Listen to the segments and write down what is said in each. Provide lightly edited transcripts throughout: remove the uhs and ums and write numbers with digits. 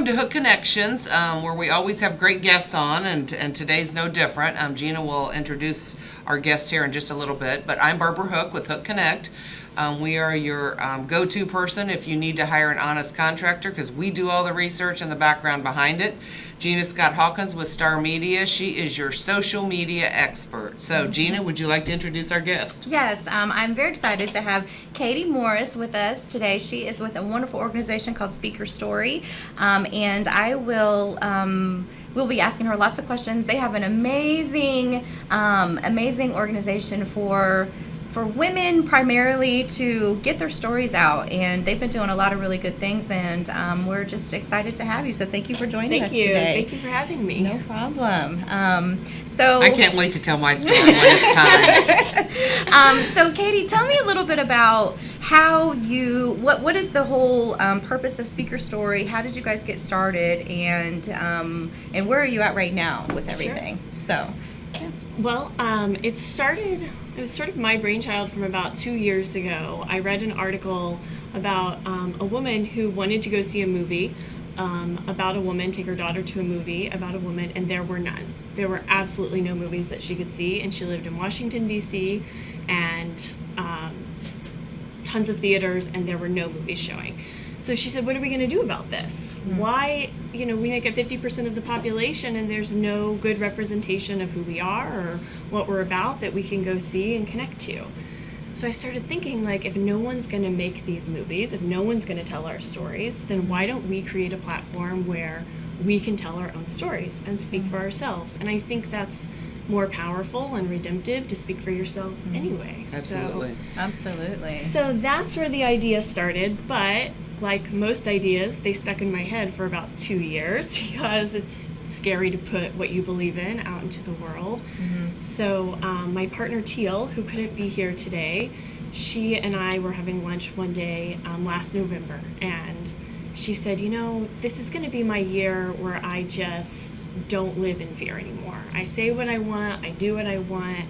welcome to Hook Connections, where we always have great guests on, and today's no different. Gina will introduce our guest here in just a little bit, but I'm Barbara Hook with Hook Connect. We are your go-to person if you need to hire an honest contractor, because we do all the research and the background behind it. Gina Scott Hawkins with Star Media. She is your social media expert. So, Gina, would you like to introduce our guest? Yes, I'm very excited to have Katie Morris with us today. She is with a wonderful organization called Speaker Story, and I will... we'll be asking her lots of questions. They have an amazing organization for women primarily to get their stories out, and they've been doing a lot of really good things, and we're just excited to have you. So thank you for joining us today. Thank you for having me. No problem. So I can't wait to tell my story when it's time. So Katie, tell me a little bit about how what is the whole purpose of Speaker Story? How did you guys get started, and where are you at right now with everything? Sure. Well, it was sort of my brainchild from about 2 years ago. I read an article about a woman who wanted to go see a movie about a woman, take her daughter to a movie about a woman, and there were none. There were absolutely no movies that she could see, and she lived in Washington, D.C., and tons of theaters, and there were no movies showing. So she said, what are we going to do about this? Why, we make up 50% of the population and there's no good representation of who we are or what we're about that we can go see and connect to. So I started thinking, if no one's going to make these movies, if no one's going to tell our stories, then why don't we create a platform where we can tell our own stories and speak for ourselves? And I think that's more powerful and redemptive to speak for yourself anyway. Absolutely. Absolutely. So that's where the idea started, but like most ideas, they stuck in my head for about 2 years because it's scary to put what you believe in out into the world. So my partner Teal, who couldn't be here today, she and I were having lunch one day last November, and she said, this is going to be my year where I just don't live in fear anymore. I say what I want, I do what I want,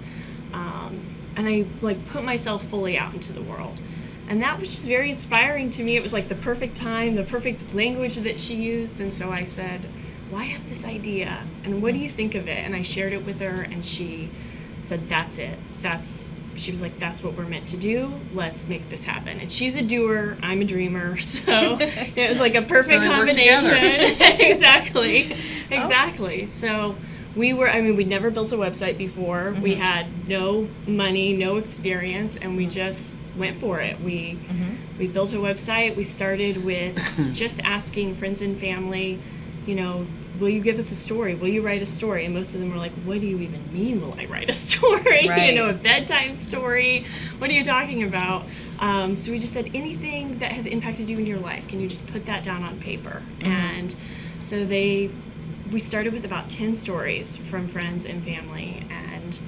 and I put myself fully out into the world. And that was just very inspiring to me. It was the perfect time, the perfect language that she used. And so I said, well, I have this idea, and what do you think of it? And I shared it with her, and she said, that's it. She was like, that's what we're meant to do. Let's make this happen. And she's a doer, I'm a dreamer. So it was a perfect combination. Exactly. So we'd never built a website before. We had no money, no experience, and we just went for it. We built a website. We started with just asking friends and family, will you give us a story? Will you write a story? And most of them were like, what do you even mean, will I write a story? Right. A bedtime story? What are you talking about? So we just said, anything that has impacted you in your life, can you just put that down on paper? And so we started with about 10 stories from friends and family and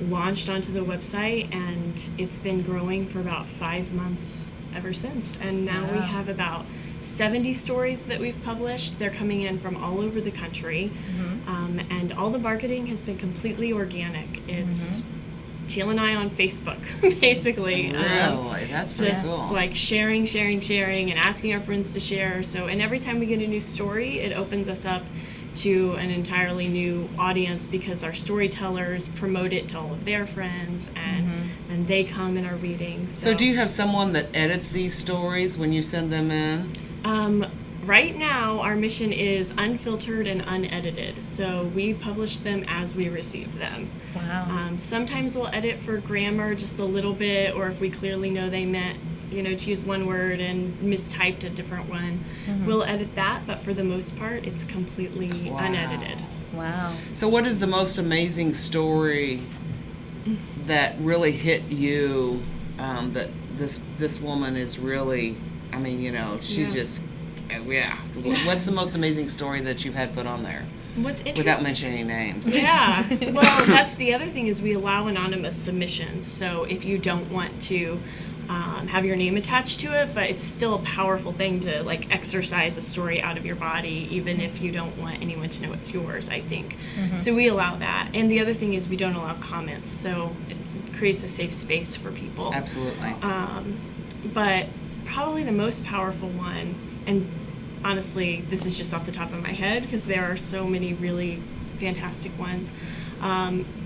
launched onto the website, and it's been growing for about 5 months ever since. And now we have about 70 stories that we've published. They're coming in from all over the country, and all the marketing has been completely organic. It's Teal and I on Facebook, basically. Really? That's pretty cool. Just sharing, and asking our friends to share. So, and every time we get a new story, it opens us up to an entirely new audience because our storytellers promote it to all of their friends, and they come and are reading. So do you have someone that edits these stories when you send them in? Right now, our mission is unfiltered and unedited. So we publish them as we receive them. Wow. Sometimes we'll edit for grammar just a little bit, or if we clearly know they meant to use one word and mistyped a different one, we'll edit that, but for the most part, it's completely unedited. Wow. So what is the most amazing story that really hit you, that this woman is really, she's just, what's the most amazing story that you've had put on there? What's interesting, without mentioning names. Yeah. Well, that's the other thing is we allow anonymous submissions. So if you don't want to have your name attached to it, but it's still a powerful thing to exercise a story out of your body, even if you don't want anyone to know it's yours, I think. So we allow that. And the other thing is we don't allow comments, so it creates a safe space for people. Absolutely. But probably the most powerful one, and honestly, this is just off the top of my head because there are so many really fantastic ones,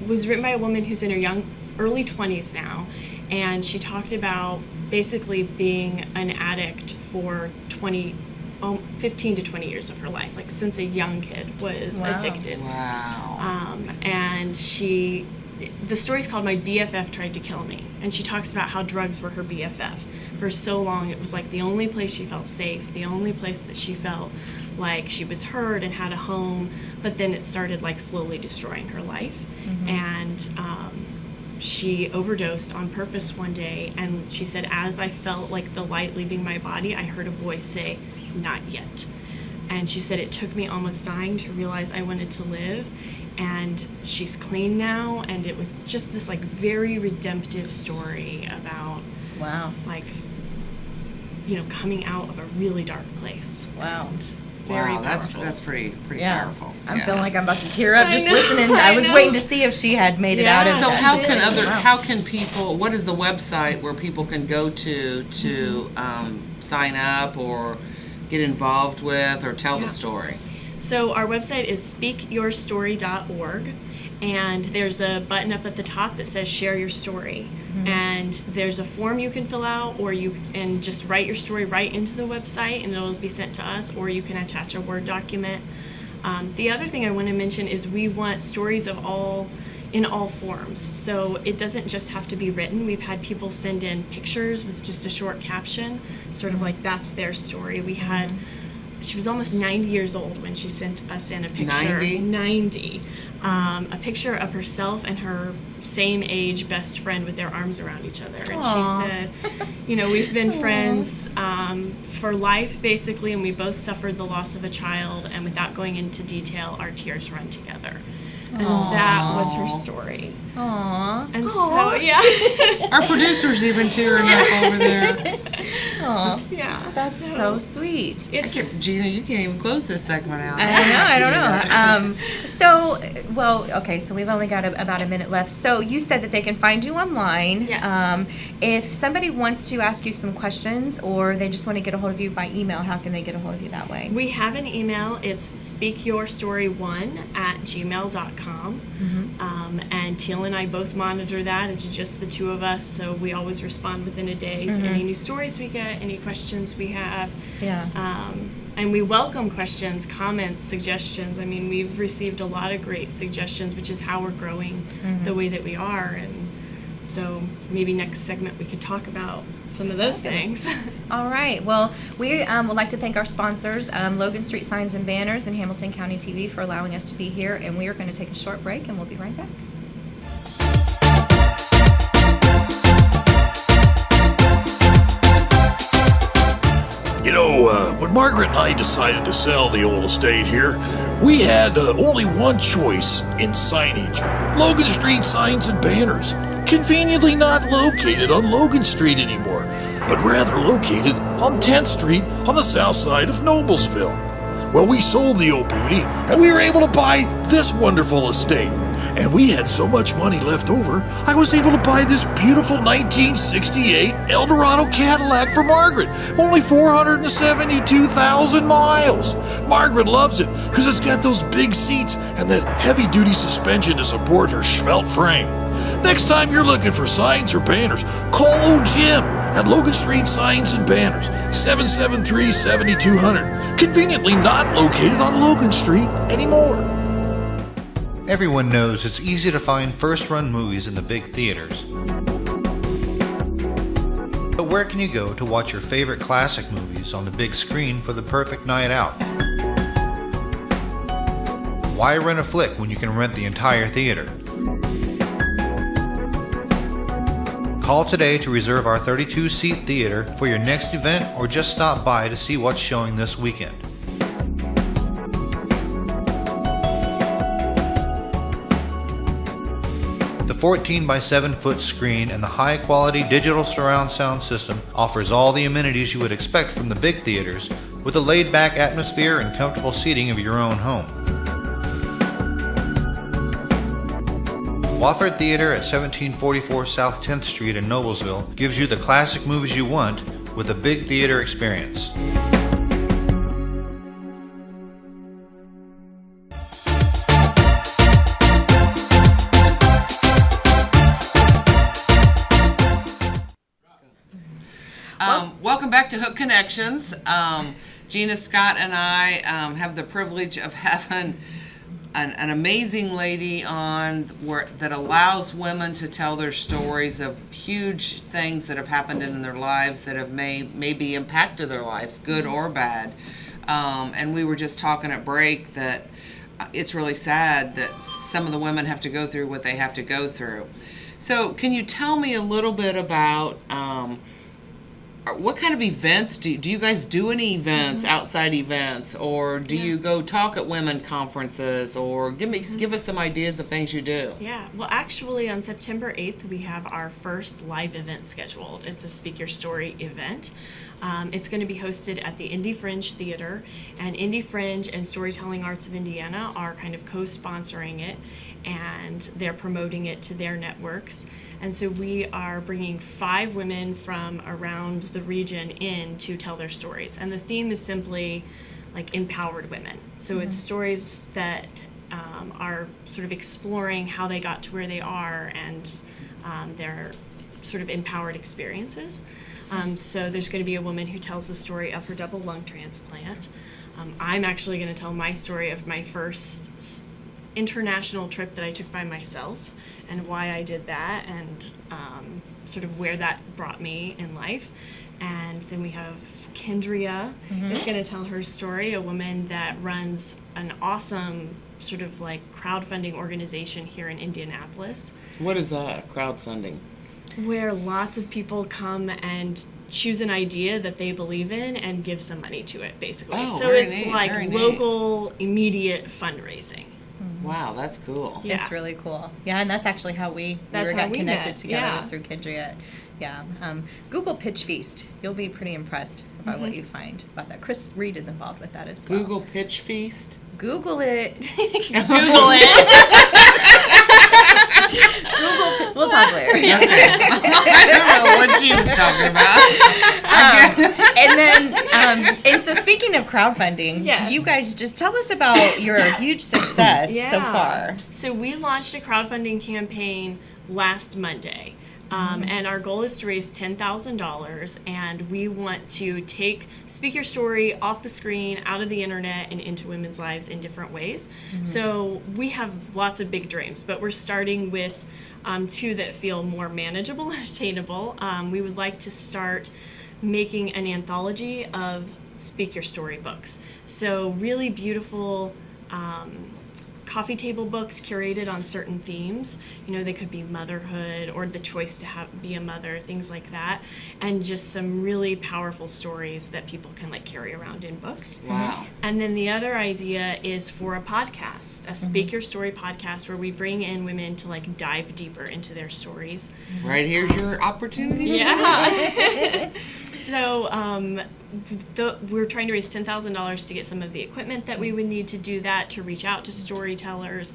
was written by a woman who's in her early 20s now, and she talked about basically being an addict for 15 to 20 years of her life, like since a young kid was Wow. addicted. Wow. And the story's called My BFF Tried to Kill Me, and she talks about how drugs were her BFF. For so long, it was like the only place she felt safe, the only place that she felt like she was heard and had a home, but then it started like slowly destroying her life. And she overdosed on purpose one day, and she said, as I felt like the light leaving my body, I heard a voice say, "Not yet." And she said, it took me almost dying to realize I wanted to live. And she's clean now, and it was just this like very redemptive story about Wow. like, you know, coming out of a really dark place. Wow. And very Wow, powerful. that's pretty Yeah. powerful. I'm Yeah. feeling like I'm about to tear up I just know, listening. I I was know. waiting to see if she had made it out of Yeah. So She how did. can Wow. how can people, what is the website where people can go to sign up or get involved with or tell Yeah. the story? So our website is speakyourstory.org, and there's a button up at the top that says share your story. And there's a form you can fill out, or you can just write your story right into the website and it'll be sent to us, or you can attach a Word document. The other thing I want to mention is we want stories in all forms. So it doesn't just have to be written. We've had people send in pictures with just a short caption, sort of like that's their story. She was almost 90 years old when she sent us in a picture. 90? A picture of herself and her same age best friend with their arms around each other. And Aw. she said, you know, we've been friends for life, basically, and we both suffered the loss of a child, and without going into detail, our tears run together. And that was her story. Aww. And so, yeah. Our producer's even tearing up over there. Aw. Yeah. That's so sweet. It's Gina, you can't even close this segment out. I don't know. So we've only got about a minute left. So you said that they can find you online. Yes. If somebody wants to ask you some questions or they just want to get a hold of you by email, how can they get a hold of you that way? We have an email. It's speakyourstory1@gmail.com. And Teal and I both monitor that. It's just the two of us, so we always respond within a day to any new stories we get, any questions we have. Yeah. And we welcome questions, comments, suggestions. I mean, we've received a lot of great suggestions, which is how we're growing the way that we are. And so maybe next segment we could talk about some of those things. All right. Well, we would like to thank our sponsors, Logan Street Signs and Banners and Hamilton County TV, for allowing us to be here. And we are going to take a short break, and we'll be right back. You know, when Margaret and I decided to sell the old estate here, we had only one choice in signage. Logan Street Signs and Banners. Conveniently not located on Logan Street anymore, but rather located on 10th Street on the south side of Noblesville. Well, we sold the old beauty, and we were able to buy this wonderful estate. And we had so much money left over, I was able to buy this beautiful 1968 Eldorado Cadillac for Margaret. Only 472,000 miles. Margaret loves it because it's got those big seats and that heavy-duty suspension to support her svelte frame. Next time you're looking for signs or banners, call old Jim at Logan Street Signs and Banners, 773-7200. Conveniently not located on Logan Street anymore. Everyone knows it's easy to find first-run movies in the big theaters. But where can you go to watch your favorite classic movies on the big screen for the perfect night out? Why rent a flick when you can rent the entire theater? Call today to reserve our 32-seat theater for your next event, or just stop by to see what's showing this weekend. The 14 by 7 foot screen and the high quality digital surround sound system offers all the amenities you would expect from the big theaters, with a laid back atmosphere and comfortable seating of your own home. Wofford Theater at 1744 South 10th Street in Noblesville gives you the classic movies you want with a big theater experience. Welcome back to Hook Connections. Gina Scott and I have the privilege of having an amazing lady on that allows women to tell their stories of huge things that have happened in their lives that have maybe impacted their life, good or bad. And we were just talking at break that it's really sad that some of the women have to go through what they have to go through. So can you tell me a little bit about what kind of events do you guys do? Any events, outside events, or do you go talk at women conferences, or give us some ideas of things you do? Yeah, well, actually, on September 8th, we have our first live event scheduled. It's a Speak Your Story event. It's going to be hosted at the Indy Fringe Theater, and Indy Fringe and Storytelling Arts of Indiana are kind of co-sponsoring it, and they're promoting it to their networks. And so we are bringing 5 women from around the region in to tell their stories. And the theme is simply like empowered women. So it's stories that are sort of exploring how they got to where they are and their sort of empowered experiences. So there's going to be a woman who tells the story of her double lung transplant. I'm actually going to tell my story of my first international trip that I took by myself and why I did that and sort of where that brought me in life. And then we have Kendria is going to tell her story, a woman that runs an awesome sort of like crowdfunding organization here in Indianapolis. What is that, crowdfunding? Where lots of people come and choose an idea that they believe in and give some money to it, basically. Oh, so very it's neat, like very neat. local, immediate fundraising. Wow, that's cool. Yeah. It's really cool. Yeah, and that's actually how we That's how got we connected met, together yeah. was through Kendria. Yeah. Google Pitch Feast. You'll be pretty impressed by what you find about that. Chris Reed is involved with that as well. Google Pitch Feast. Google it. Google it. We'll talk later. I don't know what she was talking about. And then, and so speaking of crowdfunding, Yes. you guys just tell us about your huge success so far. So we launched a crowdfunding campaign last Monday. And our goal is to raise $10,000, and we want to take Speak Your Story off the screen, out of the internet, and into women's lives in different ways. So we have lots of big dreams, but we're starting with 2 that feel more manageable and attainable. We would like to start making an anthology of Speak Your Story books. So really beautiful coffee table books curated on certain themes. You know, they could be motherhood or the choice to be a mother, things like that, and just some really powerful stories that people can like carry around in books. Wow. And then the other idea is for a podcast, a Speak Your Story podcast, where we bring in women to like dive deeper into their stories. Right here's your opportunity. Yeah. So we're trying to raise $10,000 to get some of the equipment that we would need to do that, to reach out to storytellers,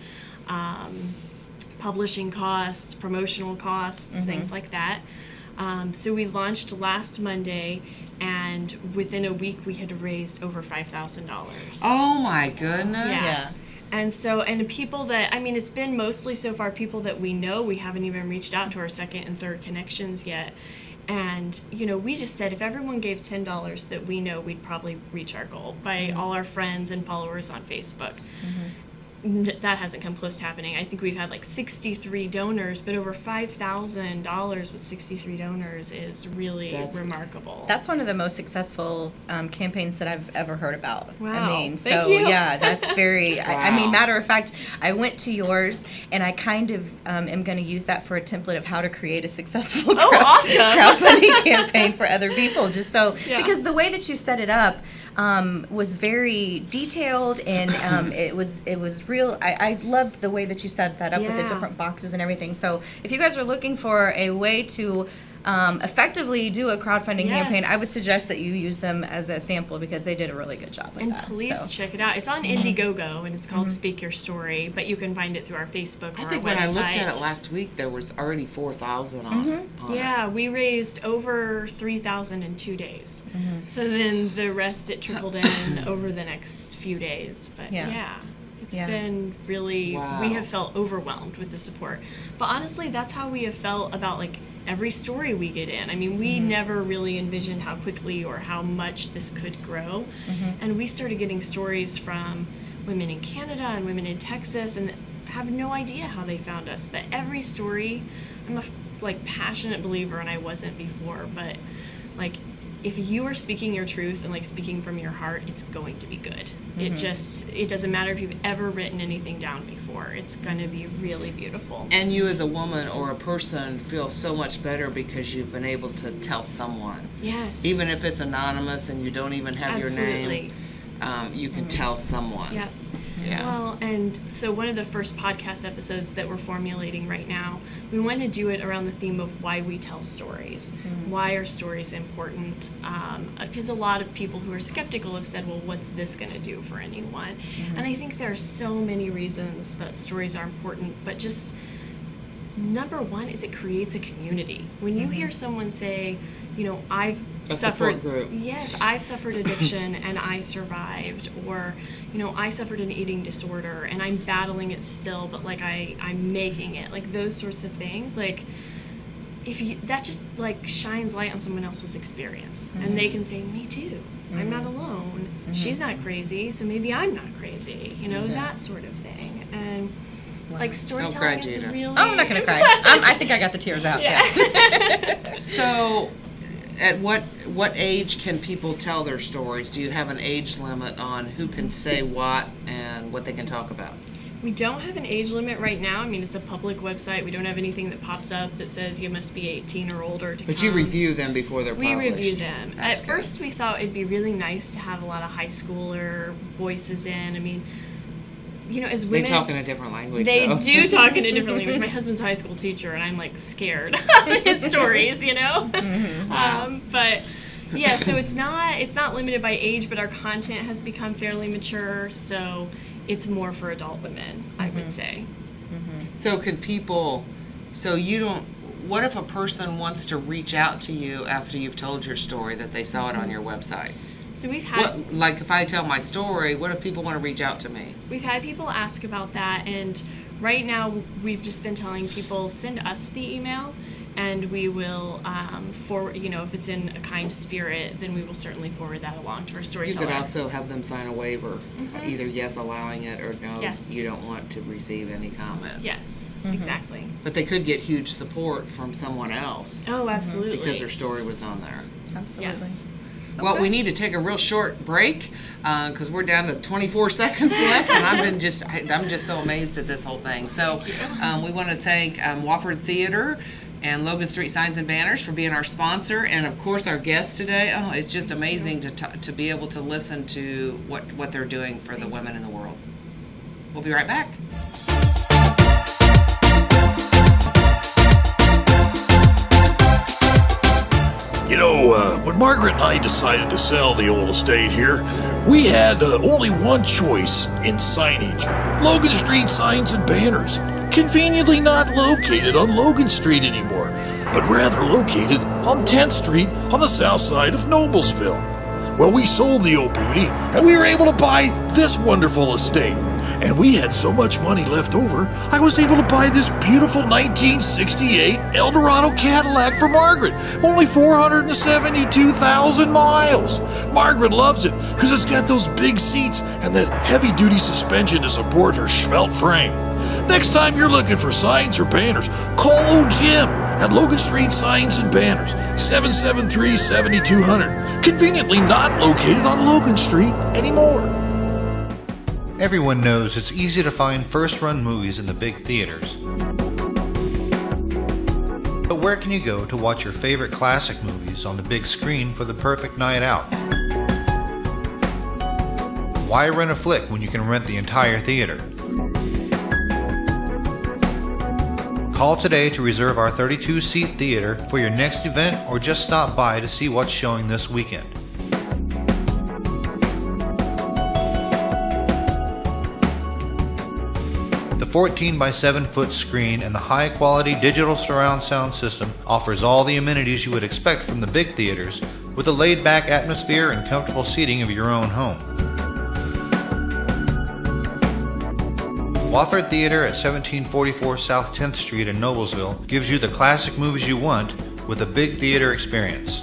publishing costs, promotional costs, things like that. So we launched last Monday, and within a week we had raised over $5,000. Oh my goodness. Yeah. And so, and people that, I mean, it's been mostly so far people that we know. We haven't even reached out to our second and third connections yet. And, you know, we just said if everyone gave $10 that we know, we'd probably reach our goal by all our friends and followers on Facebook. That hasn't come close to happening. I think we've had like 63 donors, but over $5,000 with 63 donors is really remarkable. That's one of the most successful campaigns that I've ever heard about. I Wow. mean, Thank so you. yeah, that's very. I mean, Wow. matter of fact, I went to yours, and I kind of am going to use that for a template of how to create a successful awesome. crowdfunding campaign for other people. Just so Yeah. because the way that you set it up was very detailed, and it was real. I loved the way that you set that up with the Yeah. different boxes and everything. So if you guys are looking for a way to effectively do a crowdfunding campaign, I would suggest that you use them as a sample because they did a really good job with And that. please so. check it out. It's on Indiegogo, and it's called Speak Your Story, but you can find it through our Facebook or I our think website. when I looked at it last week, there was already 4,000 on it. Yeah, we raised over 3,000 in 2 days. So then the rest it trickled in over the next few days. But Yeah. it's Yeah. been really, Wow. we have felt overwhelmed with the support. But honestly, that's how we have felt about like every story we get in. I mean, we never really envisioned how quickly or how much this could grow. And we started getting stories from women in Canada and women in Texas, and have no idea how they found us. But every story, I'm a passionate believer, and I wasn't before, but like, if you are speaking your truth and like speaking from your heart, it's going to be good. It doesn't matter if you've ever written anything down before. It's going to be really beautiful. And you as a woman or a person feel so much better because you've been able to tell someone. Yes. Even if it's anonymous and you don't even have your name, you can tell someone. Yeah. Yeah. Well, and so one of the first podcast episodes that we're formulating right now, we want to do it around the theme of why we tell stories. Why are stories important? Because a lot of people who are skeptical have said, well, what's this going to do for anyone? And I think there are so many reasons that stories are important, but just number one is it creates a community. When you hear someone say, you know, I've support group. Yes, I've suffered addiction and I survived, or, you know, I suffered an eating disorder and I'm battling it still, but like I'm making it, like those sorts of things. Like, if you, that just like shines light on someone else's experience, and they can say, me too, I'm not alone, she's not crazy, so maybe I'm not crazy, you know, that sort of thing. And like storytelling is Gina. really... Oh, I'm not going to cry. I think I got the tears out. Yeah. So, at what age can people tell their stories? Do you have an age limit on who can say what and what they can talk about? We don't have an age limit right now. I mean, it's a public website. We don't have anything that pops up that says you must be 18 or older to But come. you review them before they're We published. review them. That's At good. first, we thought it'd be really nice to have a lot of high schooler voices in. I mean, you know, as They women... talk in a different language, They though. do talk in a different language. My husband's a high school teacher, and I'm like scared of his stories, you know. But yeah, so it's not limited by age, but our content has become fairly mature, so it's more for adult women, I would say. So could people, so you don't, what if a person wants to reach out to you after you've told your story that they saw it on your website? So we've had What, like if I tell my story, what if people want to reach out to me? We've had people ask about that, and right now we've just been telling people, send us the email, and we will forward, you know, if it's in a kind spirit, then we will certainly forward that along to our You storyteller. could also have them sign a waiver, either yes allowing it or no, Yes. you don't want to receive any comments. Yes, exactly. But they could get huge support from someone else Oh, absolutely. because their story was on there. Absolutely. Yes. Well, we need to take a real short break because we're down to 24 seconds left, and I'm just so amazed at this whole thing. So we want to thank Wofford Theater and Logan Street Signs and Banners for being our sponsor, and of course our guest today. Oh, it's just amazing to be able to listen to what they're doing for the women in the world. We'll be right back. You know, when Margaret and I decided to sell the old estate here, we had only one choice in signage. Logan Street Signs and Banners. Conveniently not located on Logan Street anymore, but rather located on 10th Street on the south side of Noblesville. Well, we sold the old beauty, and we were able to buy this wonderful estate. And we had so much money left over, I was able to buy this beautiful 1968 Eldorado Cadillac for Margaret. Only 472,000 miles. Margaret loves it because it's got those big seats and that heavy-duty suspension to support her svelte frame. Next time you're looking for signs or banners, call old Jim at Logan Street Signs and Banners, 773-7200. Conveniently not located on Logan Street anymore. Everyone knows it's easy to find first-run movies in the big theaters. But where can you go to watch your favorite classic movies on the big screen for the perfect night out? Why rent a flick when you can rent the entire theater? Call today to reserve our 32-seat theater for your next event, or just stop by to see what's showing this weekend. The 14 by 7 foot screen and the high quality digital surround sound system offers all the amenities you would expect from the big theaters, with a laid back atmosphere and comfortable seating of your own home. Wofford Theater at 1744 South 10th Street in Noblesville gives you the classic movies you want with a big theater experience.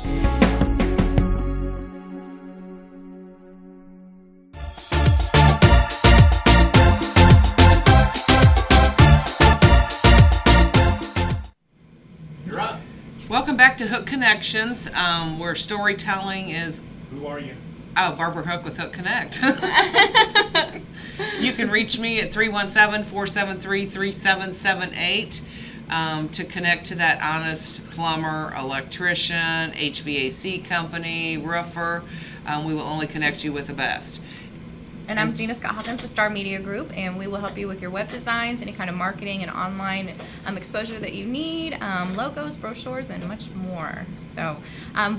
Welcome back to Hook Connections, where storytelling is... Who are you? Oh, Barbara Hook with Hook Connect. You can reach me at 317-473-3778 to connect to that honest plumber, electrician, HVAC company, roofer. We will only connect you with the best. And I'm Gina Scott Hawkins with Star Media Group, and we will help you with your web designs, any kind of marketing and online exposure that you need, logos, brochures, and much more. So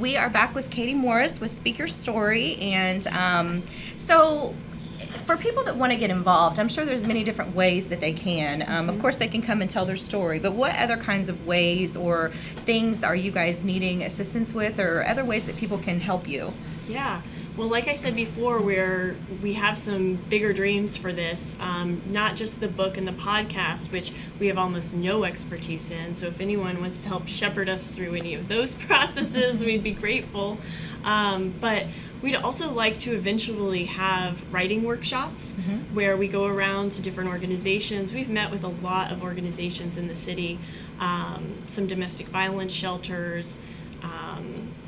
we are back with Katie Morris with Speak Your Story, and so for people that want to get involved, I'm sure there's many different ways that they can. Of course, they can come and tell their story, but what other kinds of ways or things are you guys needing assistance with, or other ways that people can help you? Yeah. Well, like I said before, we have some bigger dreams for this, not just the book and the podcast, which we have almost no expertise in. So if anyone wants to help shepherd us through any of those processes, we'd be grateful. But we'd also like to eventually have writing workshops where we go around to different organizations. We've met with a lot of organizations in the city, some domestic violence shelters,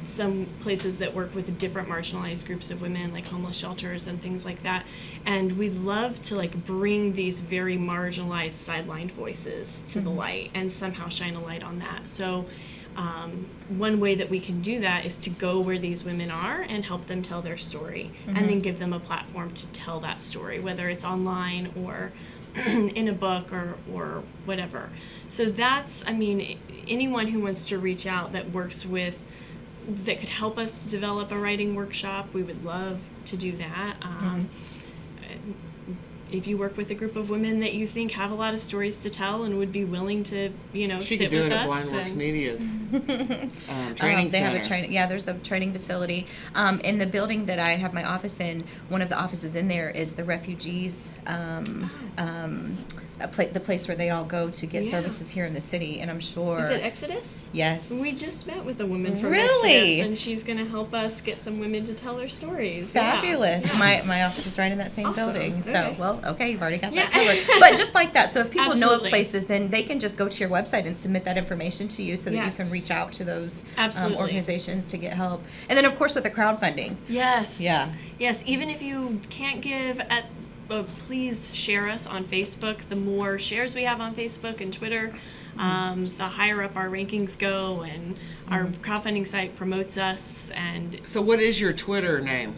some places that work with different marginalized groups of women, like homeless shelters and things like that. And we'd love to bring these very marginalized, sidelined voices to the light and somehow shine a light on that. So one way that we can do that is to go where these women are and help them tell their story, and then give them a platform to tell that story, whether it's online or in a book or whatever. So that's, anyone who wants to reach out that could help us develop a writing workshop, we would love to do that. If you work with a group of women that you think have a lot of stories to tell and would be willing to, She sit could do with it at us. Blindworks Media's training They center. have a training. Yeah, there's a training facility in the building that I have my office in. One of the offices in there is the refugees. The place where they all go to get Yeah. services here in the city, and I'm sure. Is it Exodus? Yes. We just met with a woman from Really? Exodus, and she's going to help us get some women to tell their stories. Fabulous. Yeah. My office is right in that same Awesome. building. So, Okay. well, okay, you've already got that Yeah. covered. But just like that, so if people know of Absolutely. places, then they can just go to your website and submit that information to you so that you Yes. can reach out to those Absolutely. organizations to get help. And then, of course, with the crowdfunding. Yes. Yeah. Yes. Even if you can't give please share us on Facebook. The more shares we have on Facebook and Twitter, the higher up our rankings go, and our crowdfunding site promotes us. And So what is your Twitter name?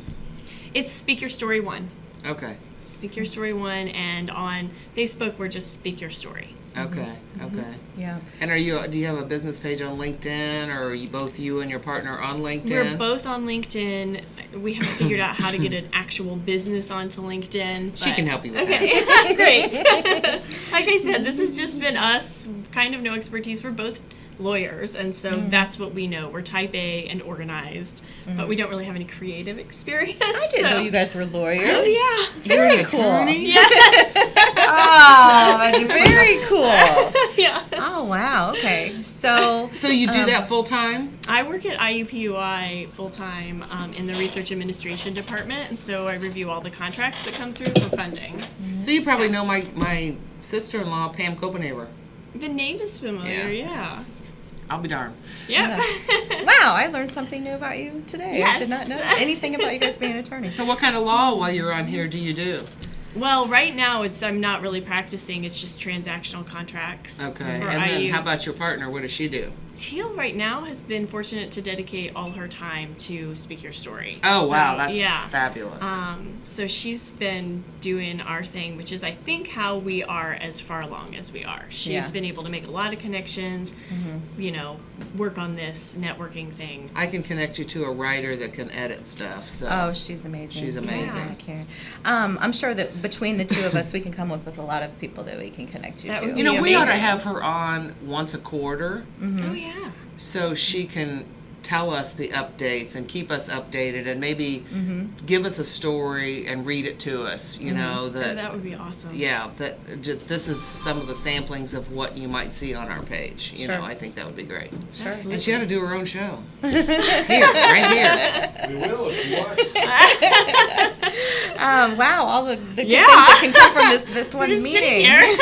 it's Speak Your Story 1. Okay. Speak Your Story 1, and on Facebook we're just Speak Your Story. Okay. Okay. Yeah. And do you have a business page on LinkedIn, or are you and your partner on LinkedIn? We're both on LinkedIn. We haven't figured out how to get an actual business onto LinkedIn. She but- can help you with Okay, great. Like I said, this has just been us, kind of no expertise. We're both lawyers, and so that's what we know. We're type A and organized, but we don't really have any creative experience. I didn't know you guys were lawyers. Oh, yeah. You're Very an cool. attorney? Yes. Oh, that just Very cool. Yeah. Oh, wow. Okay. So, So you do that full time? I work at IUPUI full-time in the Research Administration Department, and so I review all the contracts that come through for funding. So you probably know my sister-in-law, Pam Copenhaver. The name is familiar, yeah. I'll be darned. Yep. wow, I learned something new about you today. I did not Yes. know anything about you guys being attorneys. So what kind of law while you're on here do you do? Well, right now I'm not really practicing. It's just transactional contracts. Okay. For And then IU. how about your partner? What does she do? Teal right now has been fortunate to dedicate all her time to Speak Your Story. Oh, So, wow. That's yeah. fabulous. So she's been doing our thing, which is I think how we are as far along as we are. She's Yeah. been able to make a lot of connections, work on this networking thing. I can connect you to a writer that can edit stuff. So Oh, she's amazing. She's amazing. Yeah, Karen. I'm sure that between the two of us, we can come up with a lot of people that we can connect you That to. would You know, be we ought to amazing. have her on once a quarter Oh, yeah. so she can tell us the updates and keep us updated, and maybe give us a story and read it to us. You know Oh, that. that would be awesome. Yeah, this is some of the samplings of what you might see on our page. You Sure. know, I think that would be great. Absolutely. And she ought to do her own show. Here, right here. We will if you want. Wow, all the good Yeah. things that can come from this one Just sitting meeting. here.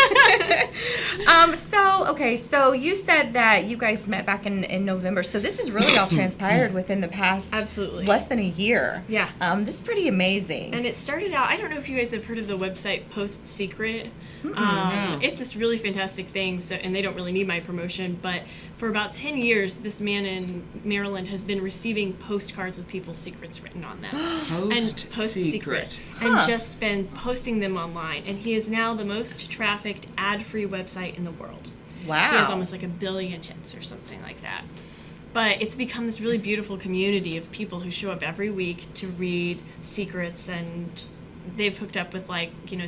So you said that you guys met back in November. So this has really all transpired within the past Absolutely. less than a year. Yeah. This is pretty amazing. And it started out, I don't know if you guys have heard of the website Post Secret. No. It's this really fantastic thing, so, and they don't really need my promotion, but for about 10 years, this man in Maryland has been receiving postcards with people's secrets written on them. Post secret. And just been posting them online. And he is now the most trafficked ad-free website in the world. Wow. He has almost like 1 billion hits or something like that. But it's become this really beautiful community of people who show up every week to read secrets, and they've hooked up with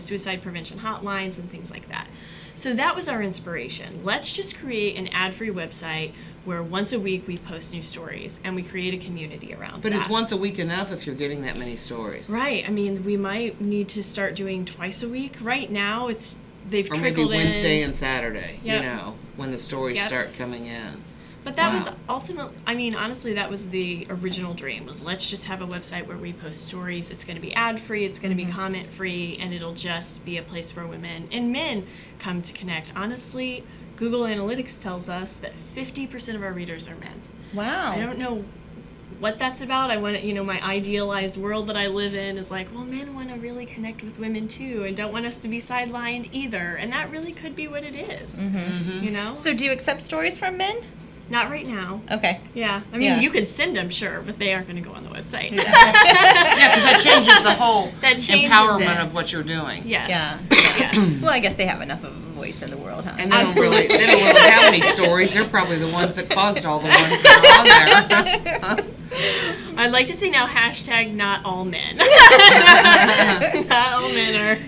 suicide prevention hotlines and things like that. So that was our inspiration. Let's just create an ad-free website where once a week we post new stories and we create a community around But that. is once a week enough if you're getting that many stories? Right. I mean, we might need to start doing twice a week. Right now, they've Or maybe trickled Wednesday in. and Saturday, Yep. you know, when the stories Yep. start coming in. But that was Wow. ultimately, I mean, honestly, that was the original dream, was let's just have a website where we post stories. It's going to be ad-free, it's going to be comment-free, and it'll just be a place where women and men come to connect. Honestly, Google Analytics tells us that 50% of our readers are men. wow. I don't know what that's about. I want to, my idealized world that I live in is like, well, men want to really connect with women too and don't want us to be sidelined either. And that really could be what it is, you know? So do you accept stories from men? Not right now. Okay. Yeah, I mean, Yeah. you could send them, sure, but they aren't going to go on the website. Yeah, because that changes the whole That changes empowerment it. of what you're doing. Yes. Yeah. Yes. Well, I guess they have enough of a voice in the world, huh? And they don't really have any stories. They're probably the ones that caused all the ones that are on there. I'd like to say now, hashtag not all men. Not all men are.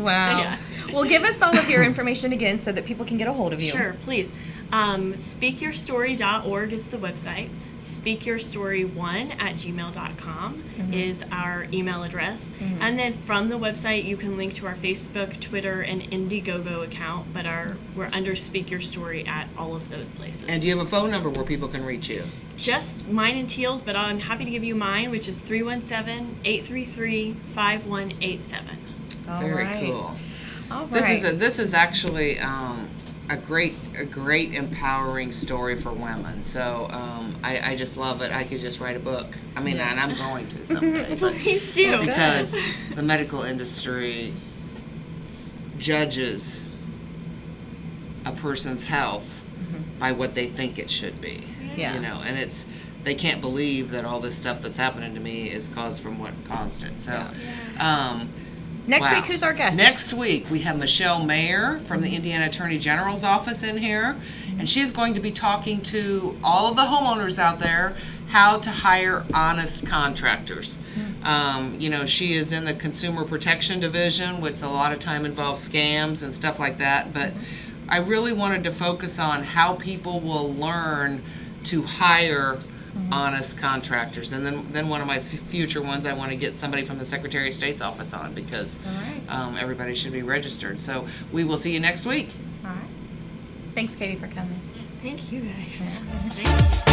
Wow. Yeah. Well, give us all of your information again so that people can get a hold of you. Sure, please. Speakyourstory.org is the website. Speakyourstory1@gmail.com is our email address. And then from the website, you can link to our Facebook, Twitter, and Indiegogo account, but we're under Speak Your Story at all of those places. And do you have a phone number where people can reach you? Just mine and Teal's, but I'm happy to give you mine, which is 317-833-5187. All Very right. cool. All right. This is actually a great empowering story for women. So I just love it. I could just write a book. I mean, and I'm going to someday. but- Please do. because the medical industry judges a person's health by what they think it should be. Yeah. You know, and they can't believe that all this stuff that's happening to me is caused from what caused it. So, Next wow. week, who's our guest? Next week, we have Michelle Mayer from the Indiana Attorney General's office in here, and she is going to be talking to all of the homeowners out there how to hire honest contractors. You know, she is in the Consumer Protection Division, which a lot of time involves scams and stuff like that, but I really wanted to focus on how people will learn to hire honest contractors. And then one of my future ones, I want to get somebody from the Secretary of State's office on, because everybody should be registered. So we will see you next week. All right. Thanks, Katie, for coming. Thank you guys. Thank you.